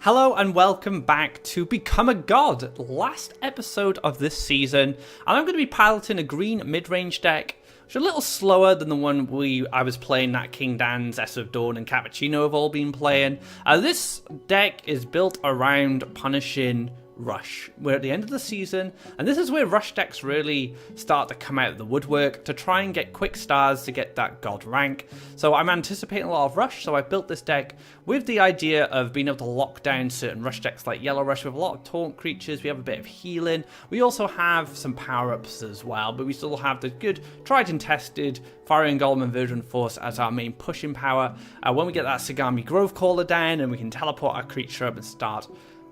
Hello and welcome back to Become a God, last episode of this season, and I'm going to be piloting a green mid-range deck, which is a little slower than the one I was playing that King Dan's, S of Dawn and Cappuccino have all been playing. This deck is built around punishing Rush. We're at the end of the season, and this is where Rush decks really start to come out of the woodwork to try and get quick stars to get that God rank. So I'm anticipating a lot of Rush, so I built this deck with the idea of being able to lock down certain Rush decks like Yellow Rush with a lot of taunt creatures. We have a bit of healing. We also have some power-ups as well, but we still have the good tried and tested Faeria Golem and Verdant Force as our main pushing power. When we get that Sagami Grove Caller down, and we can teleport our creature up and start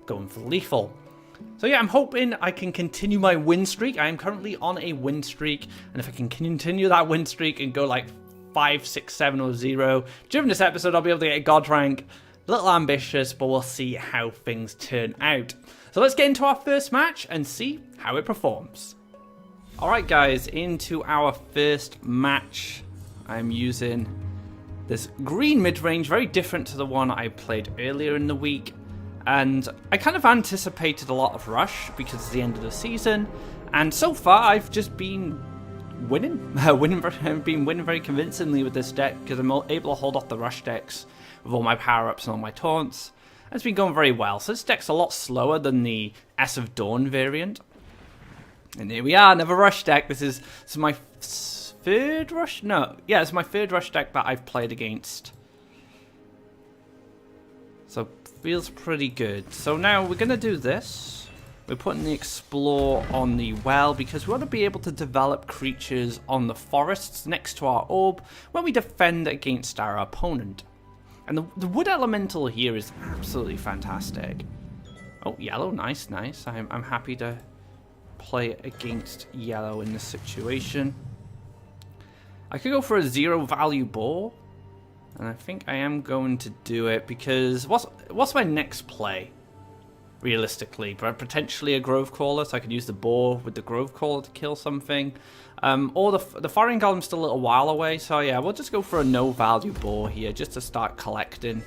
going for lethal. So yeah, I'm hoping I can continue my win streak. I am currently on a win streak, and if I can continue that win streak and go like 5, 6, 7, or 0, during this episode I'll be able to get a God rank. A little ambitious, but we'll see how things turn out. So let's get into our first match and see how it performs. Alright guys, into our first match. I'm using this green mid-range, very different to the one I played earlier in the week. And I kind of anticipated a lot of Rush because it's the end of the season, and so far I've just been winning. I've been winning very convincingly with this deck because I'm able to hold off the Rush decks with all my power-ups and all my taunts. And it's been going very well. So this deck's a lot slower than the S of Dawn variant. And here we are, another Rush deck. This is my third Rush? No, yeah, it's my third Rush deck that I've played against. So feels pretty good. So now we're going to do this. We're putting the Explore on the well because we want to be able to develop creatures on the forests next to our orb when we defend against our opponent. And the Wood Elemental here is absolutely fantastic. Oh, yellow. Nice, nice. I'm happy to play against yellow in this situation. I could go for a 0 value boar. And I think I am going to do it because what's my next play, realistically? But potentially a Grove Caller, so I can use the boar with the Grove Caller to kill something. Or the Faeria Golem's still a little while away, so yeah, we'll just go for a no-value boar here just to start collecting.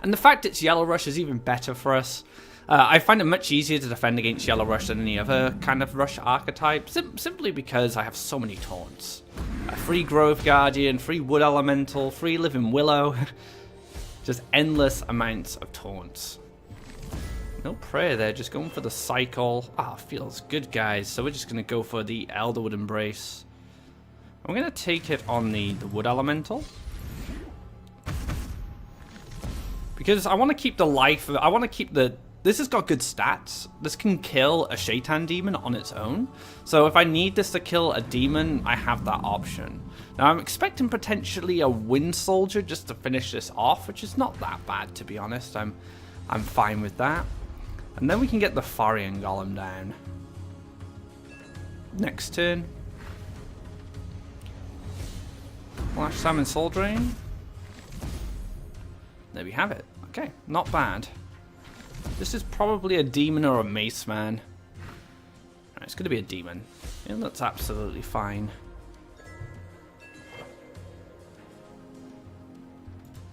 And the fact it's Yellow Rush is even better for us. I find it much easier to defend against Yellow Rush than any other kind of Rush archetype, simply because I have so many taunts. Free Grove Guardian, free Wood Elemental, free Living Willow. Just endless amounts of taunts. No prayer there, just going for the cycle. Ah, feels good, guys. So we're just going to go for the Elderwood Embrace. I'm going to take it on the Wood Elemental. Because I want to keep the life, I want to keep the... This has got good stats. This can kill a Shaitan Demon on its own. So if I need this to kill a demon, I have that option. Now I'm expecting potentially a Wind Soldier just to finish this off, which is not that bad, to be honest. I'm fine with that. And then we can get the Faeria Golem down. Next turn. Flash Salmon Soul Drain. There we have it. Okay, not bad. This is probably a demon or a mace man. Right, it's going to be a demon. Yeah, that's absolutely fine.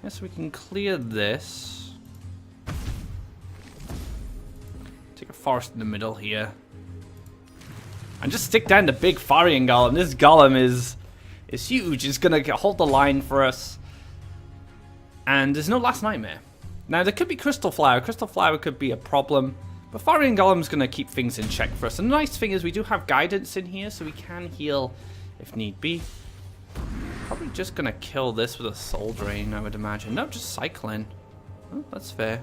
Yes, we can clear this. Take a forest in the middle here. And just stick down the big Faeria Golem. This golem is huge. It's going to hold the line for us. And there's no Last Nightmare. Now, there could be Crystal Flower. Crystal Flower could be a problem. But Faeria Golem's going to keep things in check for us. And the nice thing is we do have guidance in here, so we can heal if need be. Probably just going to kill this with a Soul Drain, I would imagine. No, just cycling. Oh, that's fair.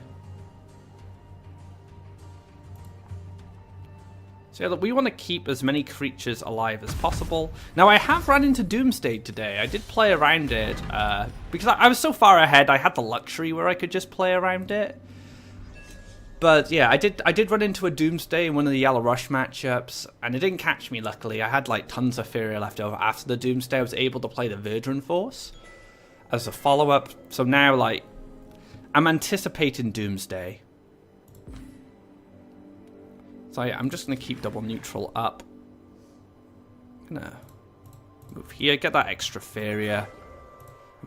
So yeah, look, we want to keep as many creatures alive as possible. Now, I have run into Doomsday today. I did play around it because I was so far ahead. I had the luxury where I could just play around it. But yeah, I did run into a Doomsday in one of the Yellow Rush matchups, and it didn't catch me, luckily. I had like tons of Faeria left over after the Doomsday. I was able to play the Verdant Force as a follow-up. So now, like, I'm anticipating Doomsday. So yeah, I'm just going to keep double neutral up. I'm going to move here, get that extra Faeria.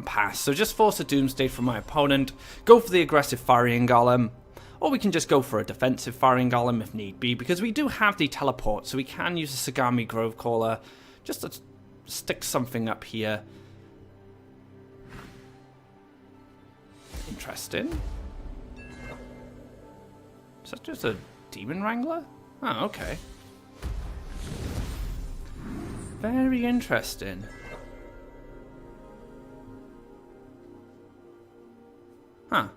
pass. So just force a Doomsday from my opponent, go for the aggressive Firing Golem, or we can just go for a defensive Firing Golem if need be, because we do have the teleport, so we can use a Sagami Grovecaller just to stick something up here. Interesting. Is that just a Demon Wrangler? Oh, okay. Very interesting. Huh.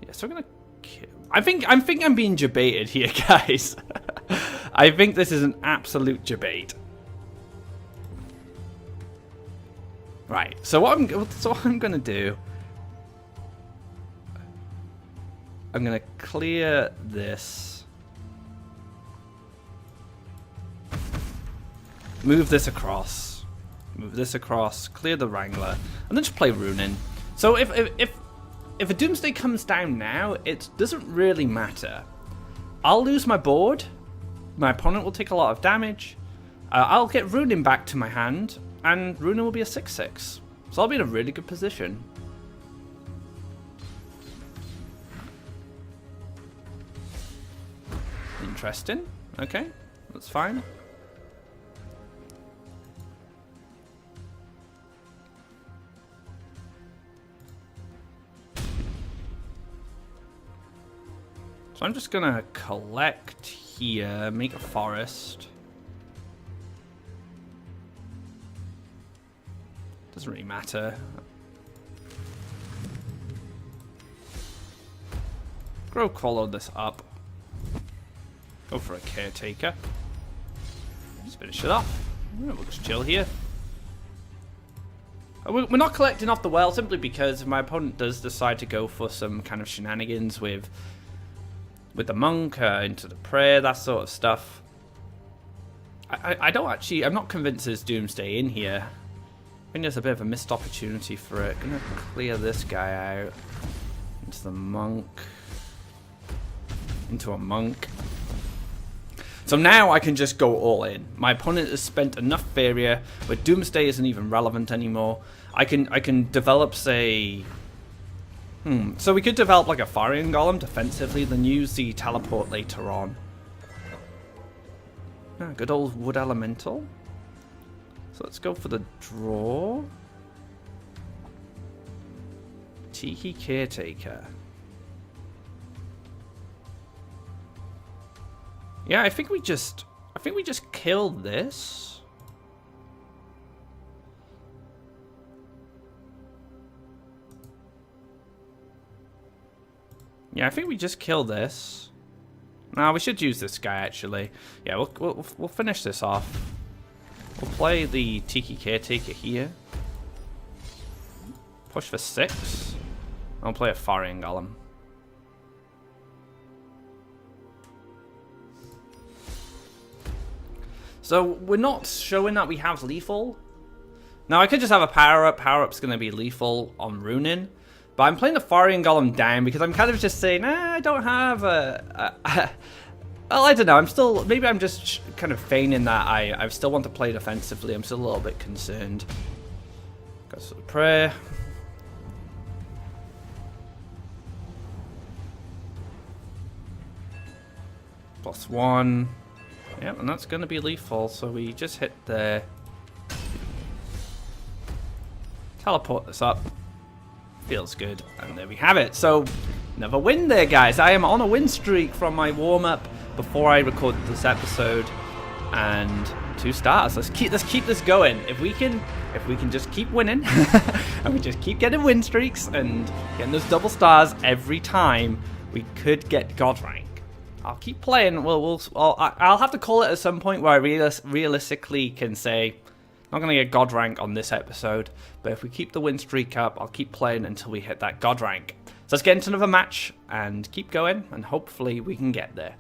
Yeah, so we're gonna kill. I think I'm being debated here, guys. I think this is an absolute debate. Right. So what I'm gonna do. I'm gonna clear this. Move this across. Move this across. Clear the Wrangler, and then just play Runin. So if a Doomsday comes down now, it doesn't really matter. I'll lose my board. My opponent will take a lot of damage. I'll get Runin back to my hand, and Runin will be a 6/6. So I'll be in a really good position. Interesting. Okay, that's fine. So I'm just gonna collect here, make a forest. Doesn't really matter. Grovecaller this up. Go for a Caretaker. Just finish it off. We'll just chill here. We're not collecting off the well simply because if my opponent does decide to go for some kind of shenanigans with the monk into the prayer, that sort of stuff. I don't actually. I'm not convinced there's Doomsday in here. I think there's a bit of a missed opportunity for it. Gonna clear this guy out into the monk, into a monk. So now I can just go all in. My opponent has spent enough Faeria where Doomsday isn't even relevant anymore. I can develop, say... So we could develop like a Firing Golem defensively, then use the teleport later on. Ah, good old Wood Elemental. So let's go for the draw. Tiki Caretaker. Yeah, I think we just killed this. Yeah, I think we just killed this. Nah, we should use this guy actually. Yeah, we'll finish this off. We'll play the Tiki Caretaker here. Push for 6. I'll play a Firing Golem. So we're not showing that we have lethal. Now I could just have a power up. Power up's going to be lethal on Runin. But I'm playing the Firing Golem down because I'm kind of just saying, I don't have well, I don't know. Maybe I'm just kind of feigning that I still want to play defensively. I'm still a little bit concerned. Got some prayer. +1. Yep, and that's going to be lethal. So we just hit the teleport this up. Feels good, and there we have it. So, another win there, guys. I am on a win streak from my warm-up before I recorded this episode, and 2 stars. Let's keep this going. If we can just keep winning, and we just keep getting win streaks and getting those double stars every time, we could get God rank. I'll keep playing. I'll have to call it at some point where I realistically can say, not going to get God rank on this episode, but if we keep the win streak up, I'll keep playing until we hit that God rank. So let's get into another match and keep going, and hopefully we can get there.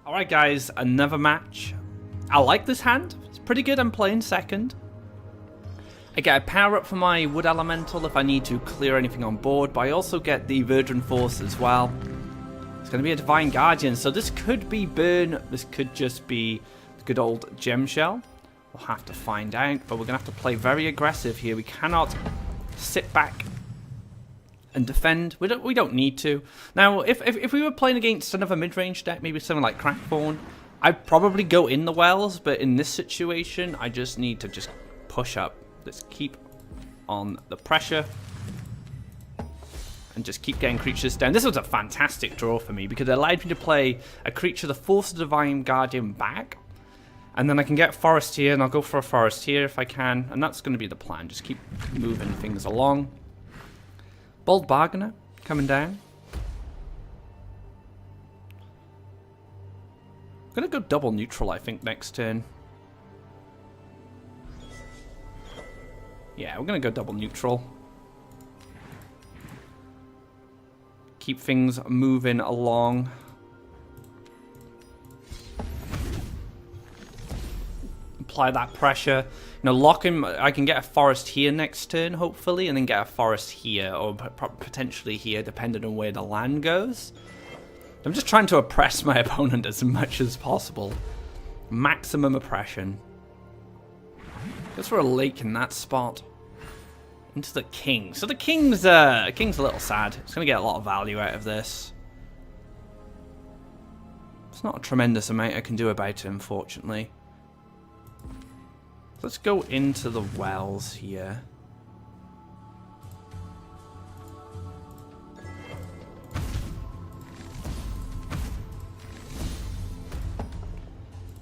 Alright guys, another match. I like this hand. It's pretty good. I'm playing second. I get a power up for my Wood Elemental if I need to clear anything on board, but I also get the Virgin Force as well. It's going to be a Divine Guardian, so this could be burn. This could just be the good old Gem Shell. We'll have to find out, but we're going to have to play very aggressive here. We cannot sit back and defend. We don't need to. Now, if we were playing against another mid-range deck, maybe something like Crackthorn, I'd probably go in the wells, but in this situation, I just need to just push up. Let's keep on the pressure and just keep getting creatures down. This was a fantastic draw for me because it allowed me to play a creature that forces the Divine Guardian back, and then I can get Forest here, and I'll go for a Forest here if I can, and that's going to be the plan. Just keep moving things along. Bold Bargainer coming down. I'm going to go double neutral, I think, next turn. Yeah, we're going to go double neutral. Keep things moving along. Apply that pressure. You know, lock him. I can get a Forest here next turn, hopefully, and then get a Forest here, or potentially here, depending on where the land goes. I'm just trying to oppress my opponent as much as possible. Maximum oppression. Goes for a lake in that spot. Into the king. So the king's a little sad. It's going to get a lot of value out of this. It's not a tremendous amount I can do about it, unfortunately. Let's go into the wells here.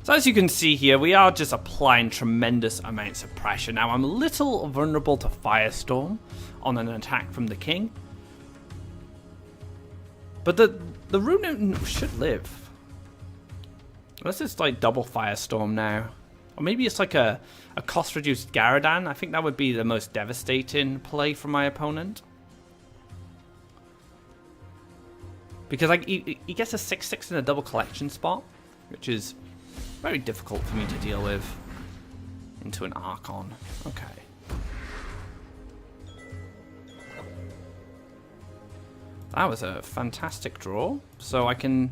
So as you can see here, we are just applying tremendous amounts of pressure. Now, I'm a little vulnerable to Firestorm on an attack from the king. But the Rune should live. Unless it's like double Firestorm now. Or maybe it's like a cost-reduced Garadan. I think that would be the most devastating play for my opponent. Because like he gets a 6/6 in a double collection spot, which is very difficult for me to deal with. Into an Archon. Okay. That was a fantastic draw. So I can...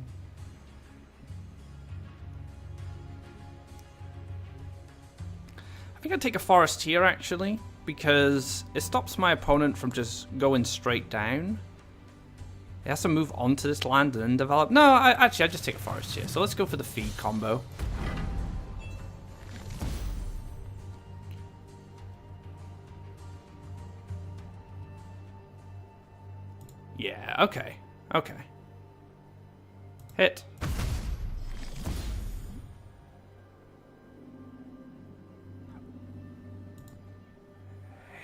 I think I'd take a Forest here, actually, because it stops my opponent from just going straight down. He has to move onto this land and then develop. No, I'd just take a Forest here. So let's go for the feed combo. Yeah, okay. Okay. Hit.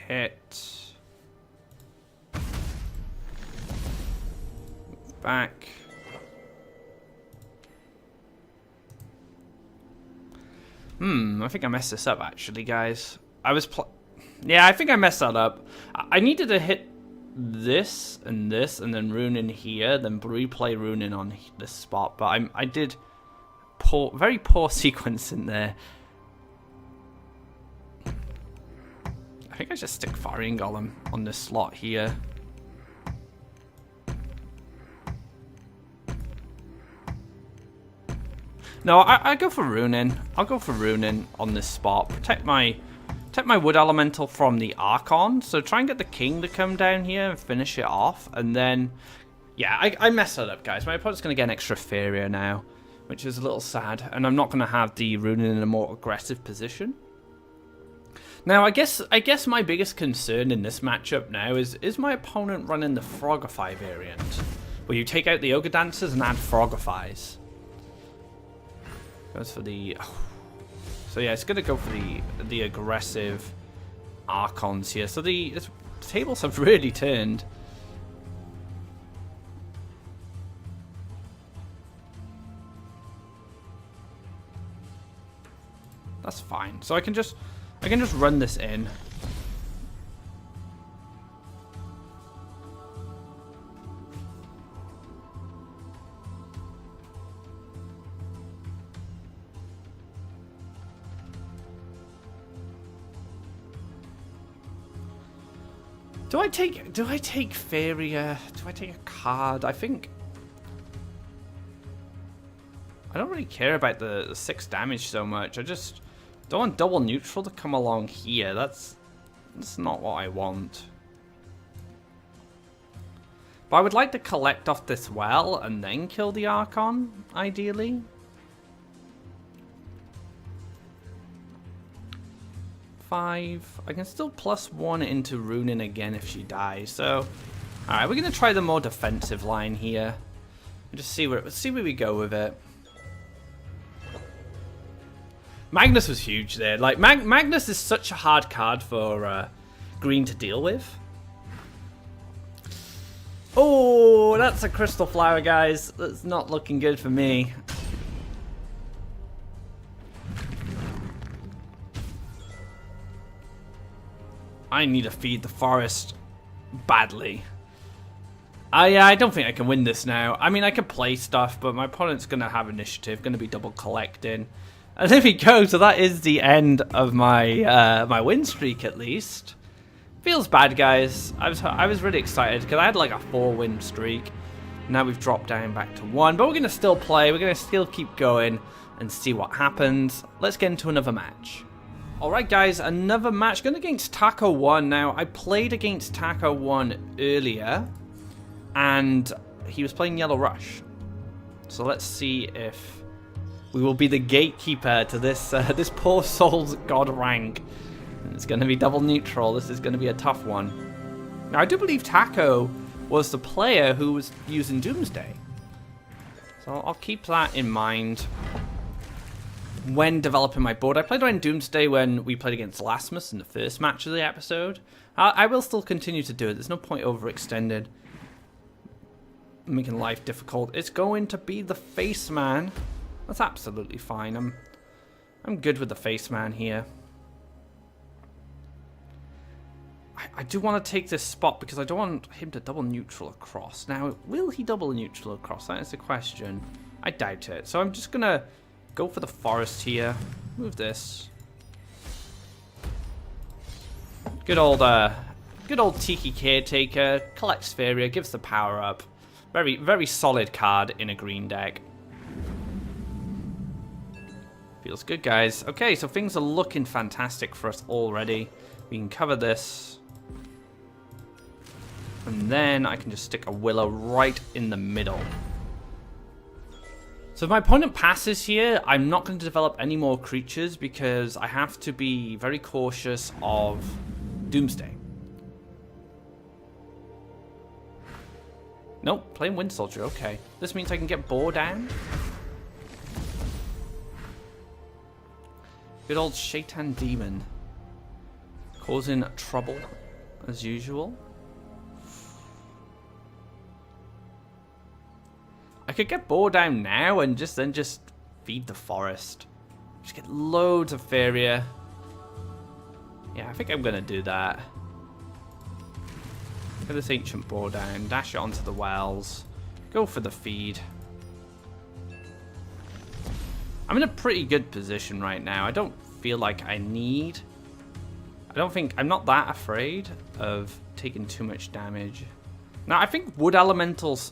Hit. Move back. I think I messed this up, actually, guys. Yeah, I think I messed that up. I needed to hit this, and then rune in here, then replay rune in on this spot, but I did very poor sequence in there. I think I just stick Faeria Golem on this slot here. No, I go for rune in. I'll go for rune in on this spot. Protect my wood elemental from the Archon. So try and get the king to come down here and finish it off. And then, yeah, I messed that up, guys. My opponent's going to get an extra Faeria now, which is a little sad. And I'm not going to have the rune in a more aggressive position. Now, I guess my biggest concern in this matchup now is my opponent running the Frogify variant, where you take out the Ogre Dancers and add Frogifys. Goes for the... So yeah, it's going to go for the aggressive Archons here. So the tables have really turned. That's fine. So I can just run this in. Do I take Faeria? Do I take a card? I think don't really care about the 6 damage so much. I just don't want double neutral to come along here. That's not what I want. But I would like to collect off this well and then kill the Archon, ideally. I can still +1 into runing again if she dies. So, alright, we're gonna try the more defensive line here. And just see where we go with it. Magnus was huge there. Like Magnus is such a hard card for green to deal with. Oh, that's a crystal flower, guys. That's not looking good for me. I need to feed the forest badly. I don't think I can win this now. I mean, I can play stuff, but my opponent's going to have initiative, going to be double collecting. And there we go. So that is the end of my my win streak, at least. Feels bad, guys. I was really excited because I had like a 4-win streak. Now we've dropped down back to 1, but we're going to still play. We're going to still keep going and see what happens. Let's get into another match. Alright guys, another match going against Taco 1. Now, I played against Taco 1 earlier, and he was playing Yellow Rush. So let's see if we will be the gatekeeper to this this poor soul's god rank. It's going to be double neutral. This is going to be a tough one. Now, I do believe Taco was the player who was using Doomsday. So I'll keep that in mind when developing my board. I played around Doomsday when we played against Lasmus in the first match of the episode. I will still continue to do it. There's no point overextended, making life difficult. It's going to be the Face Man. That's absolutely fine. I'm good with the Face Man here. I do want to take this spot because I don't want him to double neutral across. Now, will he double neutral across? That is the question. I doubt it. So I'm just going to go for the forest here. Move this. Good old Tiki Caretaker. Collects Faeria, gives the power up. Very, very solid card in a green deck. Feels good, guys. Okay, so things are looking fantastic for us already. We can cover this. And then I can just stick a Willow right in the middle. So if my opponent passes here, I'm not going to develop any more creatures because I have to be very cautious of Doomsday. Nope, playing Wind Soldier, okay. This means I can get Boar down. Good old Shaitan Demon. Causing trouble, as usual. I could get Boar down now and then just feed the forest. Just get loads of Faeria. Yeah, I think I'm going to do that. Get this Ancient Boar down, dash it onto the wells, go for the feed. I'm in a pretty good position right now. I don't feel like I'm not that afraid of taking too much damage. Now, I think Wood Elemental's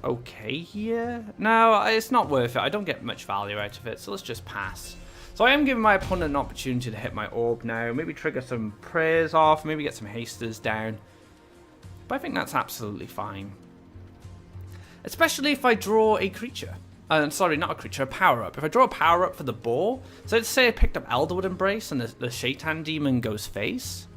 okay here. No, it's not worth it. I don't get much value out of it, so let's just pass. So I am giving my opponent an opportunity to hit my orb now. Maybe trigger some prayers off, maybe get some hasters down. But I think that's absolutely fine. Especially if I draw a creature. Sorry, not a creature, a power-up. If I draw a power-up for the boar, so let's say I picked up Elderwood Embrace and the Shaitan Demon goes face.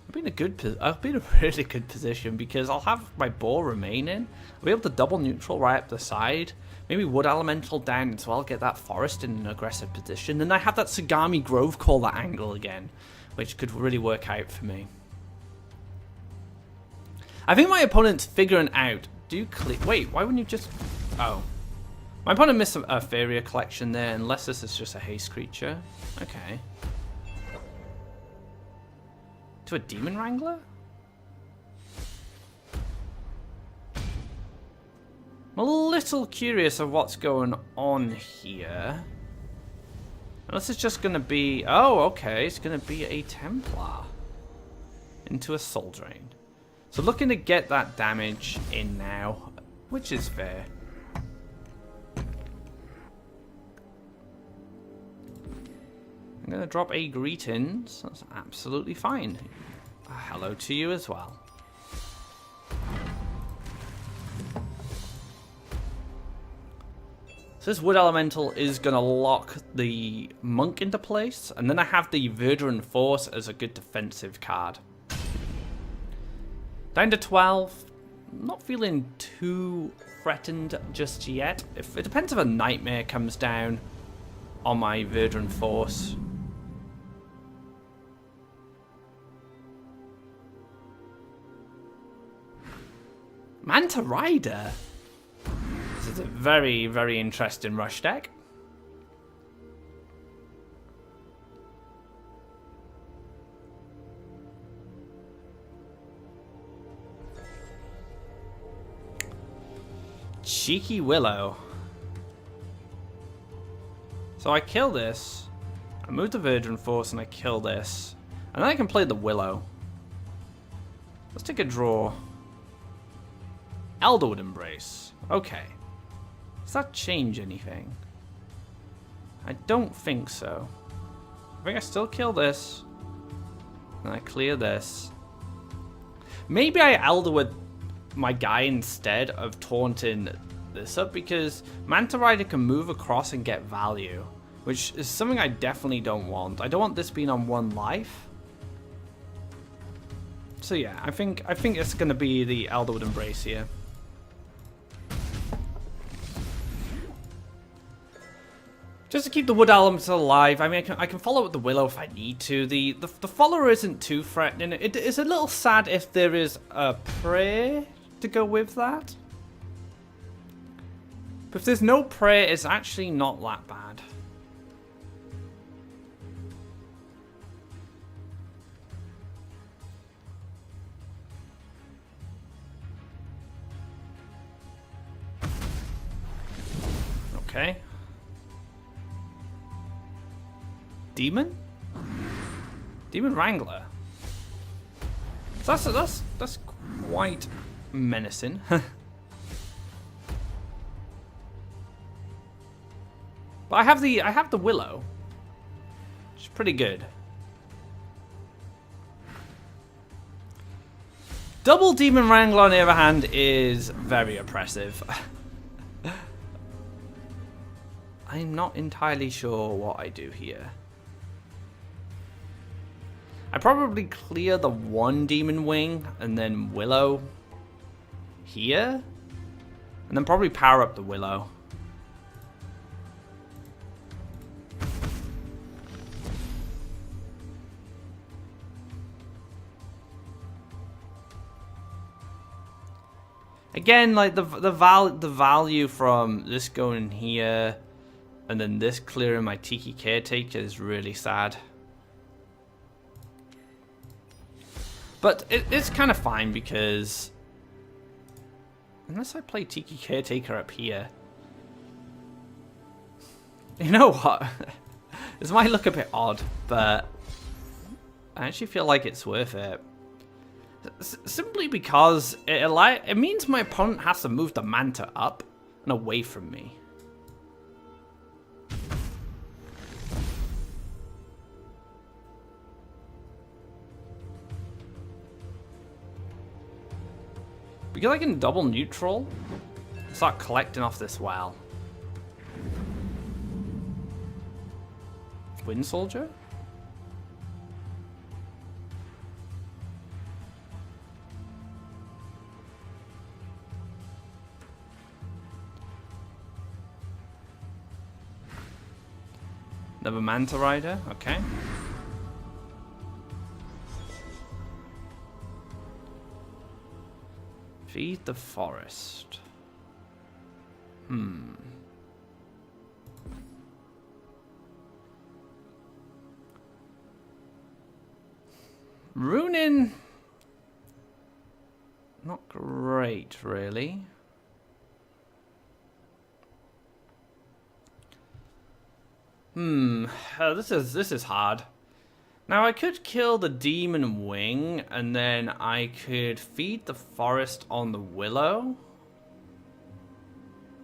I'll be in a really good position because I'll have my boar remaining. I'll be able to double neutral right up the side. Maybe Wood Elemental down as well, get that forest in an aggressive position. Then I have that Sagami Grove Caller angle again, which could really work out for me. I think my opponent's figuring out, wait, why wouldn't you just, oh. My opponent missed a Faeria collection there, unless this is just a haste creature. Okay. To a Demon Wrangler? I'm a little curious of what's going on here. Unless it's just going to be, oh, okay, it's going to be a Templar into a Soul Drain. So looking to get that damage in now, which is fair. going to drop a greetings. That's absolutely fine. Hello to you as well. So this wood elemental is going to lock the monk into place, and then I have the Verdurant Force as a good defensive card. Down to 12. Not feeling too threatened just yet. It depends if a Nightmare comes down on my Verdurant Force. Manta Rider. This is a very, very interesting rush deck. Cheeky Willow. So I kill this. I move the Verdurant Force and I kill this. And then I can play the Willow. Let's take a draw. Elderwood Embrace. Okay. Does that change anything? I don't think so. I think I still kill this. And I clear this. Maybe I Elderwood my guy instead of taunting this up, because Manta Rider can move across and get value, which is something I definitely don't want. I don't want this being on 1 life. So yeah, I think it's going to be the Elderwood Embrace here. Just to keep the wood elements alive. I mean, I can follow with the Willow if I need to. The follower isn't too threatening. It is a little sad if there is a prayer to go with that. But if there's no prayer, it's actually not that bad. Okay. Demon? Demon Wrangler. So that's quite menacing. But I have the Willow, which is pretty good. Double Demon Wrangler on the other hand is very oppressive. I'm not entirely sure what I do here. I probably clear the 1 Demon Wing and then Willow here. And then probably power up the Willow. Again, like the value from this going here and then this clearing my Tiki Caretaker is really sad. But it's kind of fine because unless I play Tiki Caretaker up here, you know what? This might look a bit odd, but I actually feel like it's worth it. Simply because it means my opponent has to move the Manta up and away from me. Because I can double neutral, start collecting off this well. Wind Soldier? Another Manta Rider, okay. Feed the forest. Runin, not great, really. This is hard. Now I could kill the Demon Wing, and then I could feed the forest on the Willow,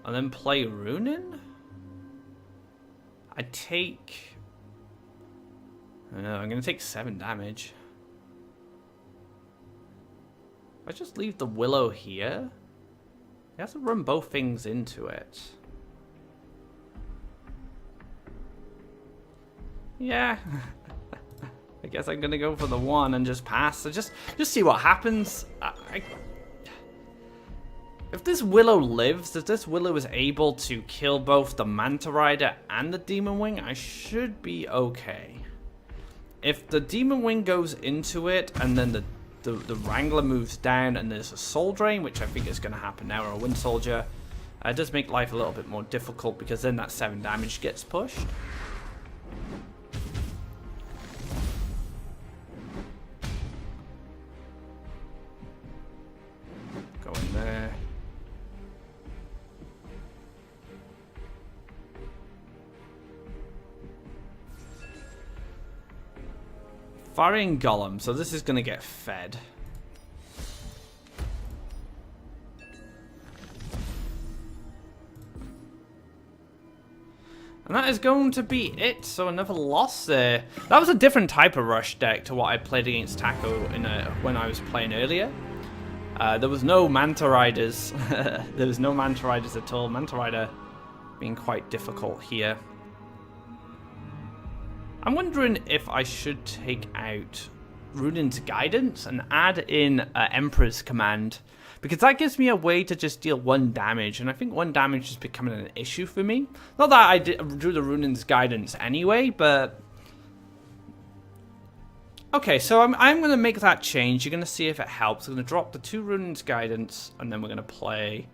and then play Runin. I take I know, I'm going to take 7 damage. If I just leave the Willow here, he has to run both things into it. Yeah. I guess I'm going to go for the 1 and just pass. So just see what happens. If this Willow lives, if this Willow is able to kill both the Manta Rider and the Demon Wing, I should be okay. If the Demon Wing goes into it and then the Wrangler moves down and there's a Soul Drain, which I think is going to happen now, or a Wind Soldier, it does make life a little bit more difficult because then that 7 damage gets pushed. Go in there. Firing Golem, so this is going to get fed. And that is going to be it, so another loss there. That was a different type of rush deck to what I played against Taco when I was playing earlier. There was no Manta Riders. There was no Manta Riders at all. Manta Rider being quite difficult here. I'm wondering if I should take out Runin's Guidance and add in Emperor's Command, because that gives me a way to just deal 1 damage, and I think 1 damage is becoming an issue for me. Not that I drew the Runin's Guidance anyway, but... Okay, so I'm going to make that change. You're going to see if it helps. I'm going to drop the 2 Runin's Guidance, and then we're going to play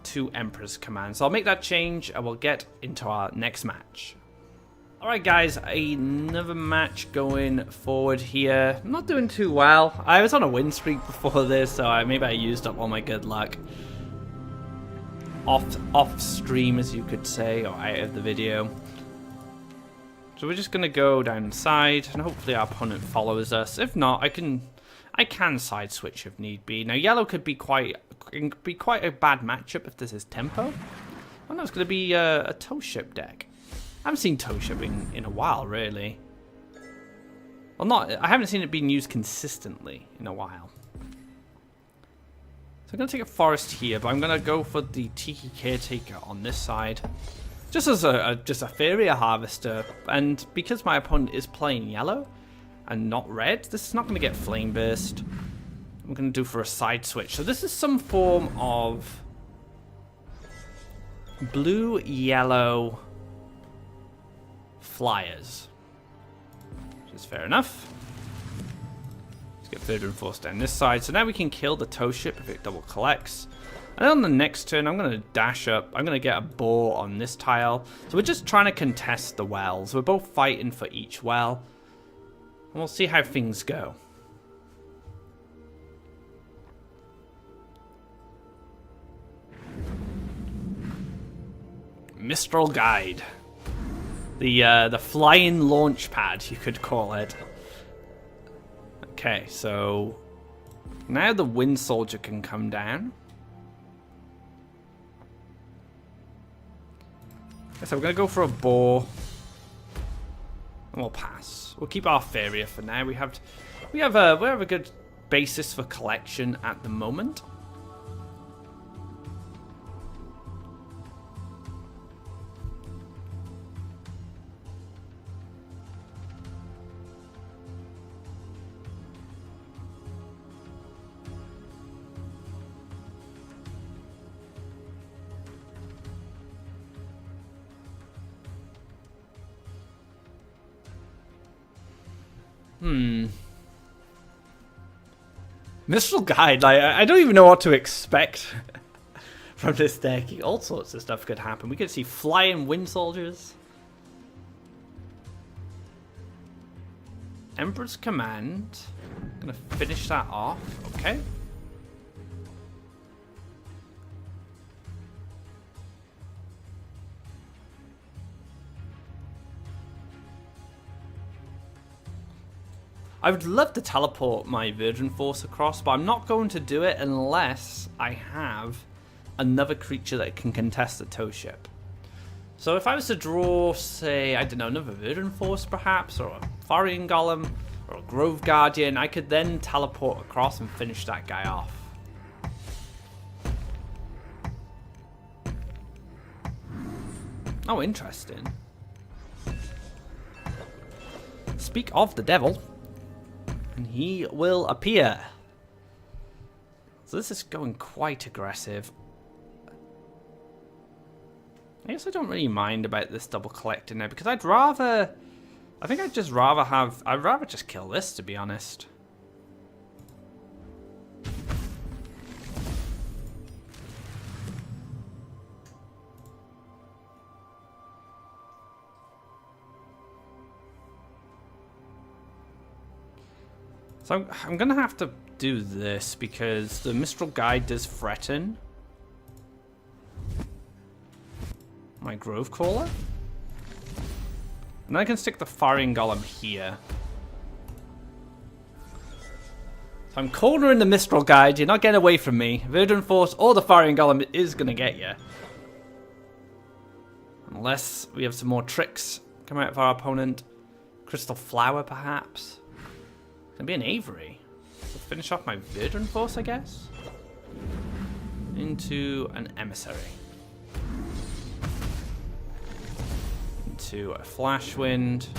2 Emperor's Command. So I'll make that change, and we'll get into our next match. Alright guys, another match going forward here. I'm not doing too well. I was on a win streak before this, so maybe I used up all my good luck. Off stream, as you could say, or out of the video. So we're just going to go down the side, and hopefully our opponent follows us. If not, I can side switch if need be. Now yellow could be quite a bad matchup if this is tempo. Oh no, it's going to be a toe ship deck. I haven't seen toe shipping in a while, really. Well, I haven't seen it being used consistently in a while. So I'm going to take a forest here, but I'm going to go for the Tiki Caretaker on this side. Just as a Faeria Harvester, and because my opponent is playing yellow and not red, this is not going to get Flame Burst. I'm going to do for a side switch. So this is some form of blue-yellow flyers, which is fair enough. Let's get Third Reinforced down this side. So now we can kill the tow ship if it double collects. And on the next turn, I'm going to dash up. I'm going to get a boar on this tile. So we're just trying to contest the wells. We're both fighting for each well. And we'll see how things go. Mistral Guide. The flying launch pad, you could call it. Okay, so now the Wind Soldier can come down. So we're gonna go for a boar, and we'll pass. We'll keep our Faeria for now. We have a good basis for collection at the moment. Mistral Guide, I don't even know what to expect from this deck. All sorts of stuff could happen. We could see flying Wind Soldiers. Emperor's Command. Gonna finish that off. Okay. I would love to teleport my Virgin Force across, but I'm not going to do it unless I have another creature that can contest the tow ship. So if I was to draw, say, I don't know, another Verdant Force perhaps, or a Faeria Golem, or a Grove Guardian, I could then teleport across and finish that guy off. Oh, interesting. Speak of the devil, and he will appear. So this is going quite aggressive. I guess I don't really mind about this double collecting now, because I'd rather just kill this, to be honest. So I'm going to have to do this because the Mistral Guide does threaten my Grove Crawler. And I can stick the Faeria Golem here. So I'm cornering the Mistral Guide. You're not getting away from me. Verdant Force or the Faeria Golem is going to get you. Unless we have some more tricks come out of our opponent. Crystal Flower, perhaps. Gonna be an Avery. So finish off my Verdant Force, I guess. Into an Emissary. Into a Flash Wind.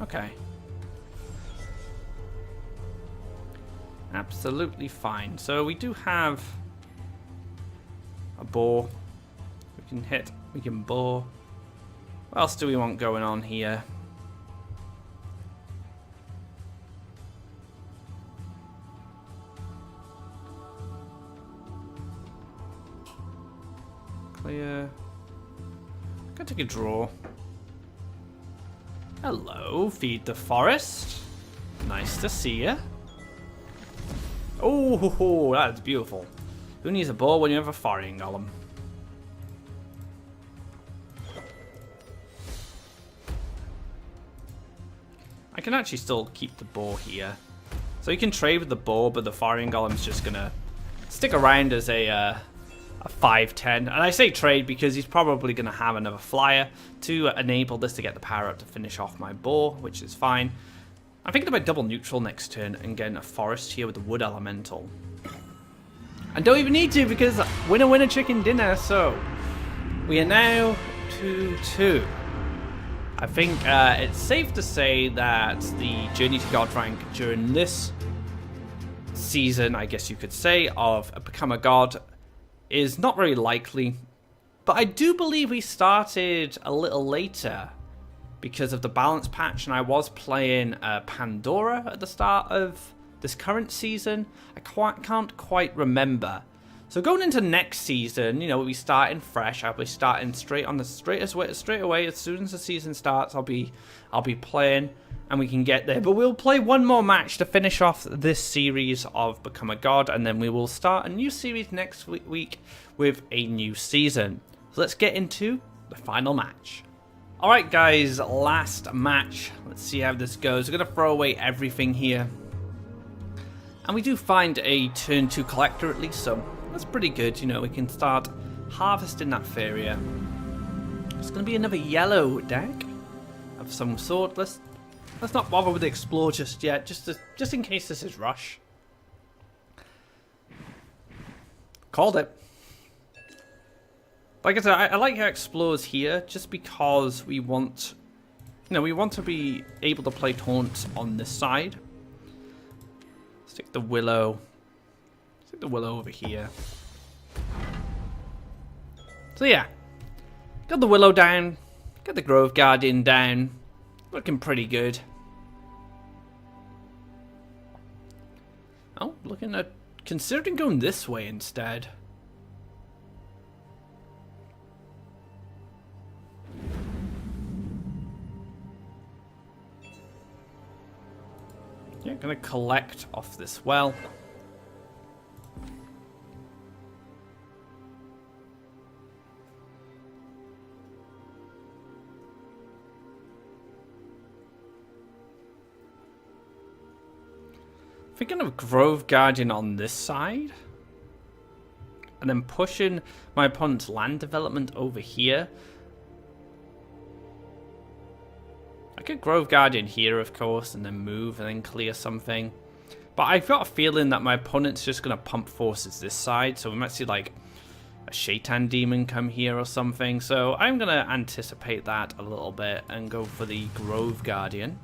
Okay. Absolutely fine. So we do have a boar. We can hit, we can bore. What else do we want going on here? Clear. Gotta take a draw. Hello, feed the forest. Nice to see ya. Oh, that's beautiful. Who needs a bow when you have a Faeria Golem? I can actually still keep the bow here. So you can trade with the bow, but the Faeria Golem's just gonna stick around as a 5/10, and I say trade because he's probably going to have another flyer to enable this to get the power up to finish off my boar, which is fine. I'm thinking about double neutral next turn and getting a forest here with the wood elemental. And don't even need to because winner winner chicken dinner. So we are now 2-2. I think it's safe to say that the Journey to God rank during this season, I guess you could say, of Become a God is not very likely, but I do believe we started a little later because of the balance patch, and I was playing Pandora at the start of this current season. I can't quite remember. So going into next season, you know, we'll be starting fresh. I'll be starting straight away as soon as the season starts. I'll be playing, and we can get there. But we'll play one more match to finish off this series of Become a God, and then we will start a new series next week with a new season. So let's get into the final match. Alright guys, last match. Let's see how this goes. We're going to throw away everything here. And we do find a turn 2 collector at least, so that's pretty good. You know, we can start harvesting that Faeria. It's going to be another yellow deck of some sort. Let's not bother with the explore just yet, just in case this is rush. Called it. Like I said, I like how explores here, just because we want, you know, we want to be able to play taunts on this side. Stick the willow. Stick the willow over here. So yeah, got the willow down, got the Grove Guardian down. Looking pretty good. Oh, looking at considering going this way instead. Yeah, gonna collect off this well. Thinking of Grove Guardian on this side. and then pushing my opponent's land development over here. I could Grove Guardian here, of course, and then move and then clear something. But I've got a feeling that my opponent's just going to pump forces this side, so we might see like a Shaitan Demon come here or something. So I'm going to anticipate that a little bit and go for the Grove Guardian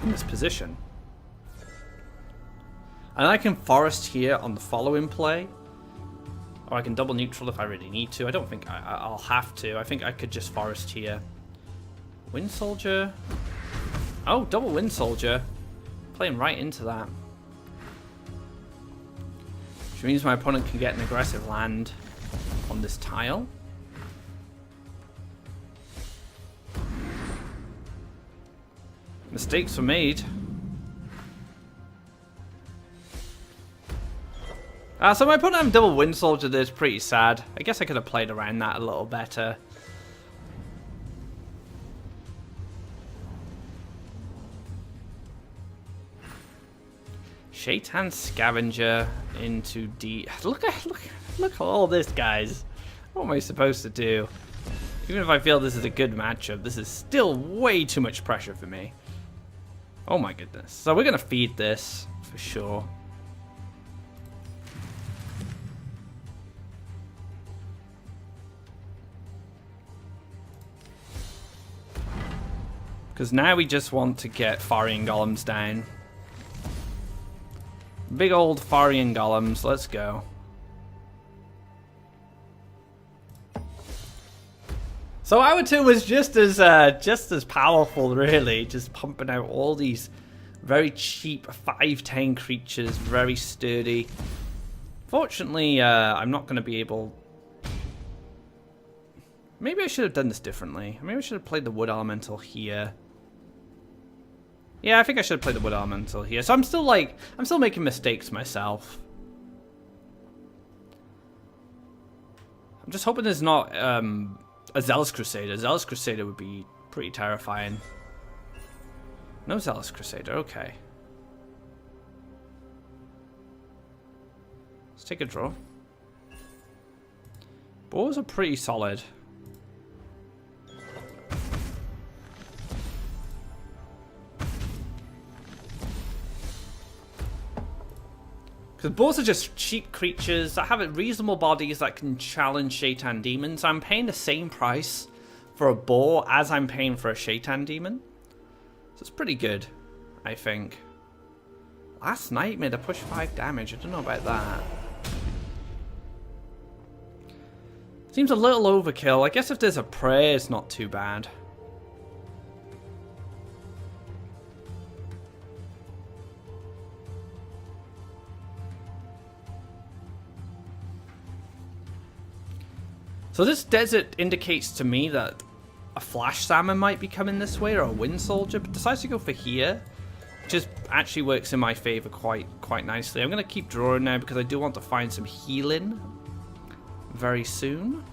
in this position. And I can Forest here on the following play. Or I can double neutral if I really need to. I don't think I'll have to. I think I could just Forest here. Wind Soldier. Oh, double Wind Soldier. Playing right into that. Which means my opponent can get an aggressive land on this tile. Mistakes were made. So my opponent having double Wind Soldier there is pretty sad. I guess I could have played around that a little better. Shaitan Scavenger into D. Look at all this, guys. What am I supposed to do? Even if I feel this is a good matchup, this is still way too much pressure for me. Oh my goodness. So we're going to feed this for sure. Because now we just want to get Faerian Golems down. Big old Faerian Golems, let's go. So our 2 was just as powerful, really. Just pumping out all these very cheap 5/10 creatures, very sturdy. Fortunately, I'm not going to be able... Maybe I should have done this differently. Maybe I should have played the Wood Elemental here. Yeah, I think I should have played the Wood Elemental here. So I'm still making mistakes myself. I'm just hoping there's not a Zealous Crusader. Zealous Crusader would be pretty terrifying. No Zealous Crusader, okay. Let's take a draw. Boars are pretty solid. Because boars are just cheap creatures that have reasonable bodies that can challenge Shaitan Demons. I'm paying the same price for a boar as I'm paying for a Shaitan Demon. So it's pretty good, I think. Last Nightmare to push 5 damage. I don't know about that. Seems a little overkill. I guess if there's a prayer, it's not too bad. So this desert indicates to me that a Flash Salmon might be coming this way, or a Wind Soldier, but decides to go for here, which actually works in my favor quite nicely. I'm going to keep drawing now because I do want to find some healing very soon.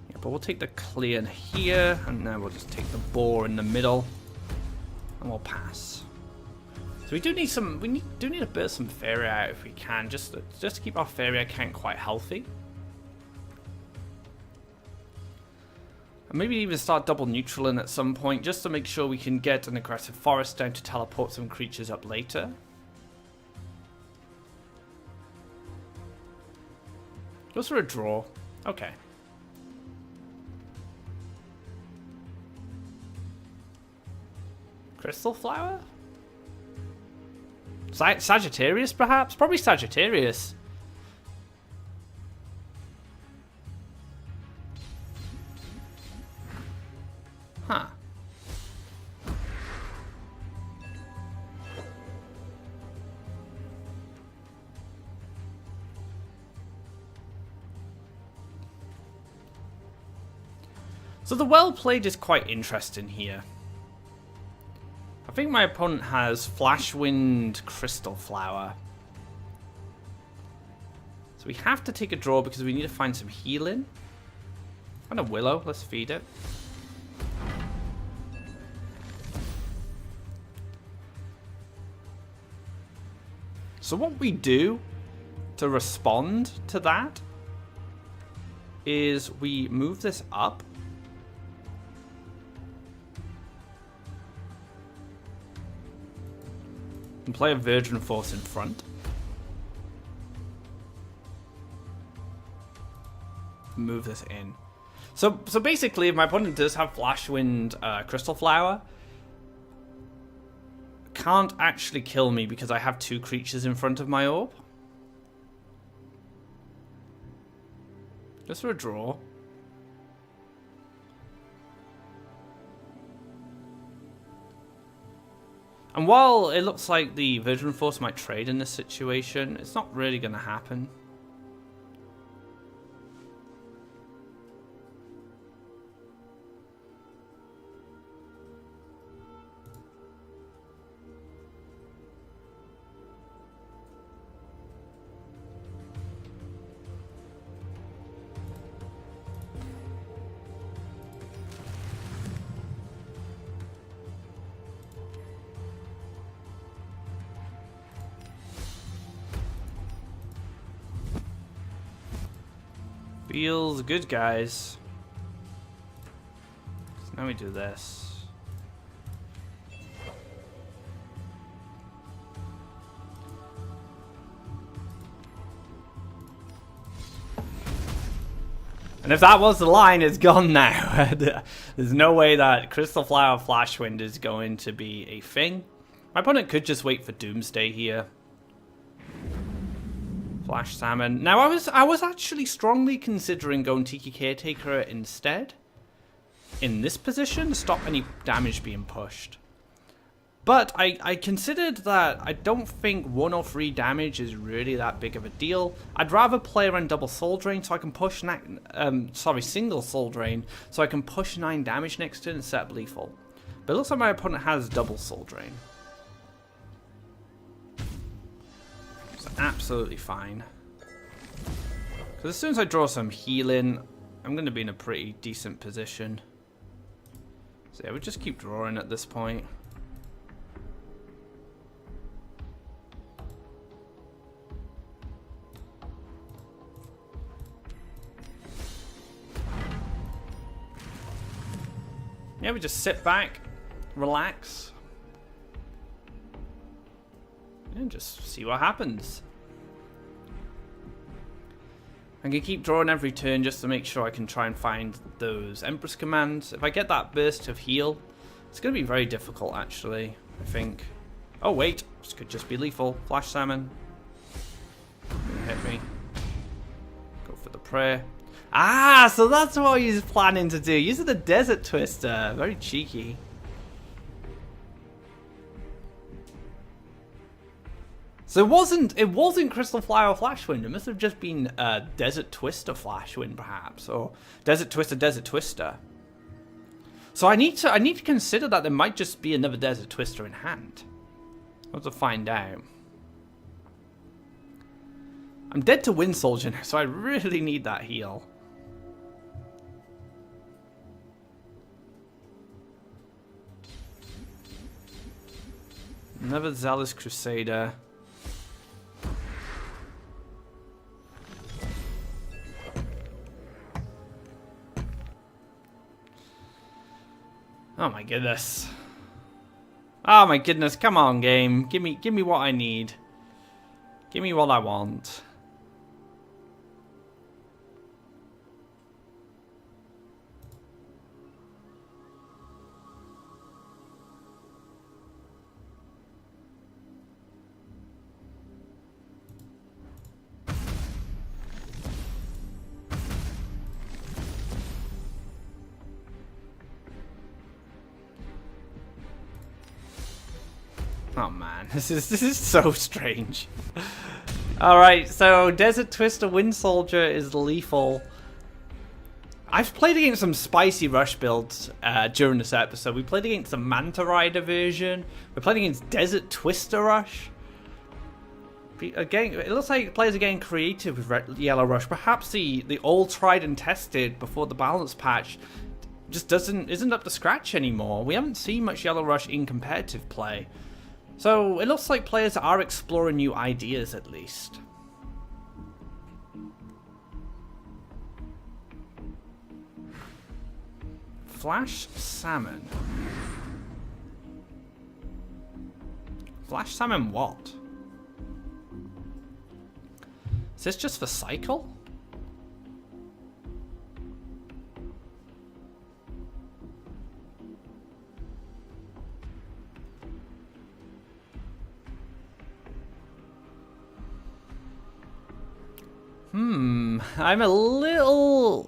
Yeah, but we'll take the clear here, and then we'll just take the boar in the middle, and we'll pass. So we do need some. Do need to burst some Faeria out if we can, just to keep our Faeria count quite healthy. And maybe even start double neutraling at some point, just to make sure we can get an aggressive forest down to teleport some creatures up later. Goes for a draw. Okay. Crystal Flower? Sagittarius, perhaps? Probably Sagittarius. Huh. So the well played is quite interesting here. I think my opponent has Flashwind Crystal Flower. So we have to take a draw because we need to find some healing. And a Willow, let's feed it. So what we do to respond to that is we move this up. And play a Virgin Force in front. Move this in. So basically, if my opponent does have Flash Wind, Crystal Flower, can't actually kill me because I have 2 creatures in front of my orb. Just for a draw. And while it looks like the Virgin Force might trade in this situation, it's not really going to happen. Feels good, guys. So now we do this. And if that was the line, it's gone now. There's no way that Crystal Flower Flash Wind is going to be a thing. My opponent could just wait for Doomsday here. Flash Salmon. Now, I was actually strongly considering going Tiki Caretaker instead. In this position, to stop any damage being pushed. But I considered that I don't think 1 or 3 damage is really that big of a deal. I'd rather play around double Soul Drain so I can push... single Soul Drain so I can push 9 damage next turn and set up lethal. But it looks like my opponent has double Soul Drain. Absolutely fine. Because as soon as I draw some healing, I'm going to be in a pretty decent position. So yeah, we just keep drawing at this point. Yeah, we just sit back, relax. And just see what happens. I'm going to keep drawing every turn just to make sure I can try and find those Empress commands. If I get that burst of heal, it's going to be very difficult actually, I think. Oh wait, this could just be lethal. Flash Salmon. Hit me. Go for the prayer. Ah, so that's what he's planning to do. Using the Desert Twister. Very cheeky. So it wasn't Crystal Flower Flashwind. It must have just been Desert Twister Flashwind, perhaps, or Desert Twister. So I need to consider that there might just be another Desert Twister in hand. I'll have to find out. I'm dead to Wind Soldier now, so I really need that heal. Another Zealous Crusader. Oh my goodness. Oh my goodness, come on game. Give me what I need. Give me what I want. Oh man, this is so strange. Alright, so Desert Twister Wind Soldier is lethal. I've played against some spicy rush builds during this episode. We played against the Manta Rider version. We played against Desert Twister Rush. Again, it looks like players are getting creative with Yellow Rush. Perhaps the old tried and tested before the balance patch just isn't up to scratch anymore. We haven't seen much Yellow Rush in competitive play. So it looks like players are exploring new ideas at least. Flash salmon. Flash salmon what? Is this just for cycle? I'm a little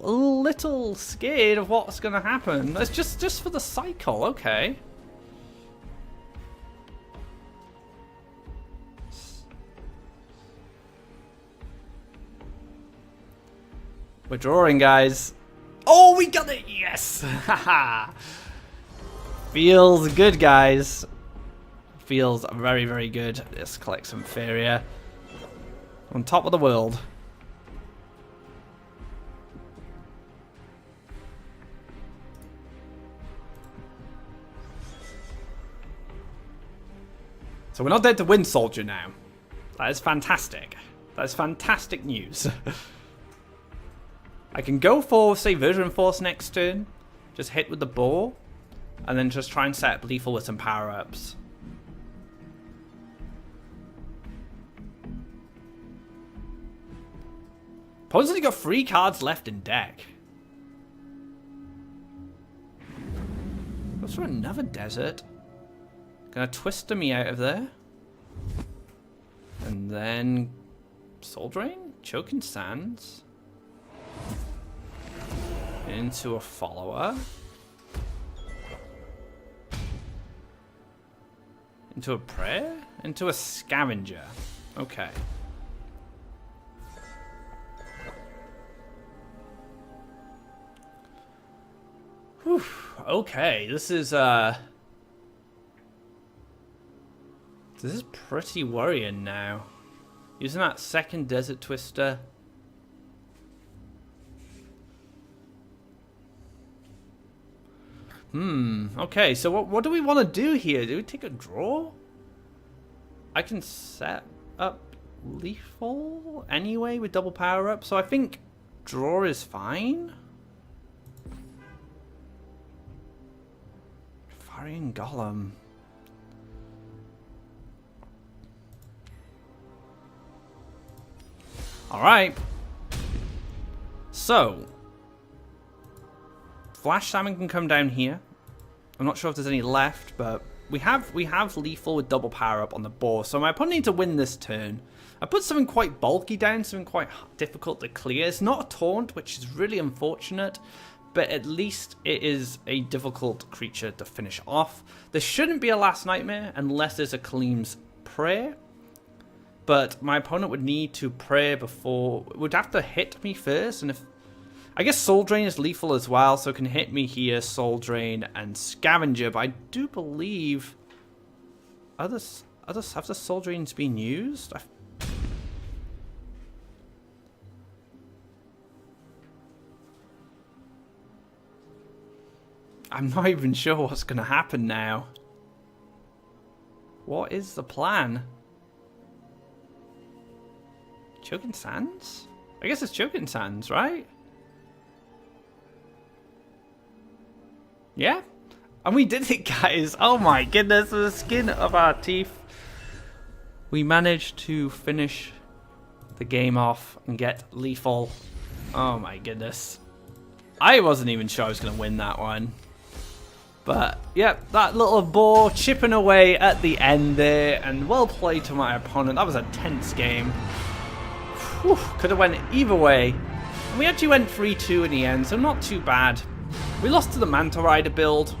scared of what's gonna happen. It's just for the cycle, okay. We're drawing, guys. Oh, we got it! Yes! Haha. Feels good, guys. Feels very, very good. Let's collect some Faeria. On top of the world. So we're not dead to win, soldier, now. That is fantastic. That is fantastic news. I can go for, say, Version Force next turn. Just hit with the bow. And then just try and set up lethal with some power-ups. Opponent's only got 3 cards left in deck. Goes for another desert. Gonna Twister me out of there. And then Soul Drain? Choking Sands. Into a follower. Into a prayer? Into a scavenger. Okay. Whew. Okay, this is pretty worrying now. Using that second Desert Twister. Okay, so what do we want to do here? Do we take a draw? I can set up lethal anyway with double power up, so I think draw is fine. Faeria Golem. Alright. So Flash Salmon can come down here. I'm not sure if there's any left, but we have lethal with double power up on the board. So my opponent needs to win this turn. I put something quite bulky down, something quite difficult to clear. It's not a taunt, which is really unfortunate, but at least it is a difficult creature to finish off. There shouldn't be a Last Nightmare unless there's a Kaleem's Prayer. But my opponent would need to pray before, would have to hit me first, and if I guess Soul Drain is lethal as well, so it can hit me here, Soul Drain and Scavenger, but I do believe others have the Soul Drains been used? I'm not even sure what's going to happen now. What is the plan? Choking Sands? I guess it's Choking Sands, right? Yeah? And we did it, guys. Oh my goodness, the skin of our teeth. We managed to finish the game off and get lethal. Oh my goodness. I wasn't even sure I was going to win that one. But, yeah, that little bow chipping away at the end there. And well played to my opponent. That was a tense game. Whew, could have went either way. And we actually went 3-2 in the end, so not too bad. We lost to the Manta Rider build.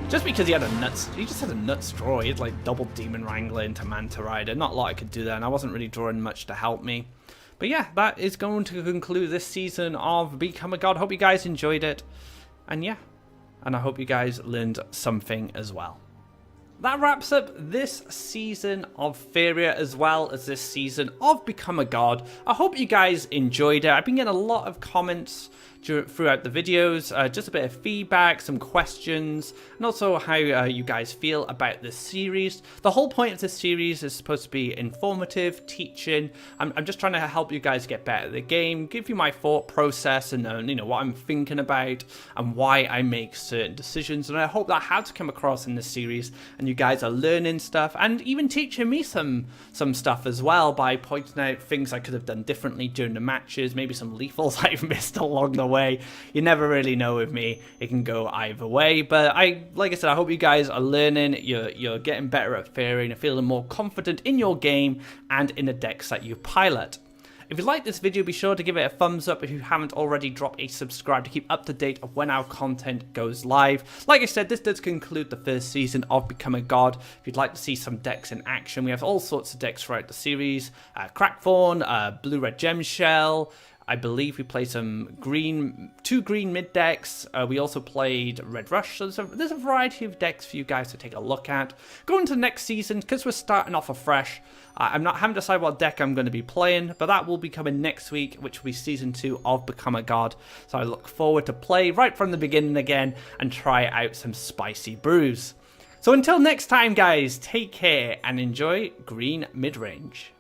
Just because he just had a nuts draw. He had like double Demon Wrangler into Manta Rider. Not a lot I could do there, and I wasn't really drawing much to help me. But yeah, that is going to conclude this season of Become a God. Hope you guys enjoyed it. And yeah, and I hope you guys learned something as well. That wraps up this season of Faeria as well as this season of Become a God. I hope you guys enjoyed it. I've been getting a lot of comments throughout the videos, just a bit of feedback, some questions, and also how you guys feel about this series. The whole point of this series is supposed to be informative, teaching. I'm just trying to help you guys get better at the game, give you my thought process and what I'm thinking about and why I make certain decisions. And I hope that has come across in this series, and you guys are learning stuff and even teaching me some stuff as well by pointing out things I could have done differently during the matches, maybe some lethals I've missed along the way. You never really know with me, it can go either way, but like I said, I hope you guys are learning, you're getting better at Faeria and feeling more confident in your game and in the decks that you pilot. If you like this video, be sure to give it a thumbs up. If you haven't already, drop a subscribe to keep up to date of when our content goes live. Like I said, this does conclude the first season of Become a God. If you'd like to see some decks in action, we have all sorts of decks throughout the series. Crackthorn, Blue-Red Gem Shell. I believe we played some two green mid decks. We also played Red Rush. So there's a variety of decks for you guys to take a look at. Going to the next season, because we're starting off afresh, I haven't decided what deck I'm going to be playing, but that will be coming next week, which will be Season 2 of Become a God. So I look forward to play right from the beginning again and try out some spicy brews. So until next time, guys, take care and enjoy green mid-range.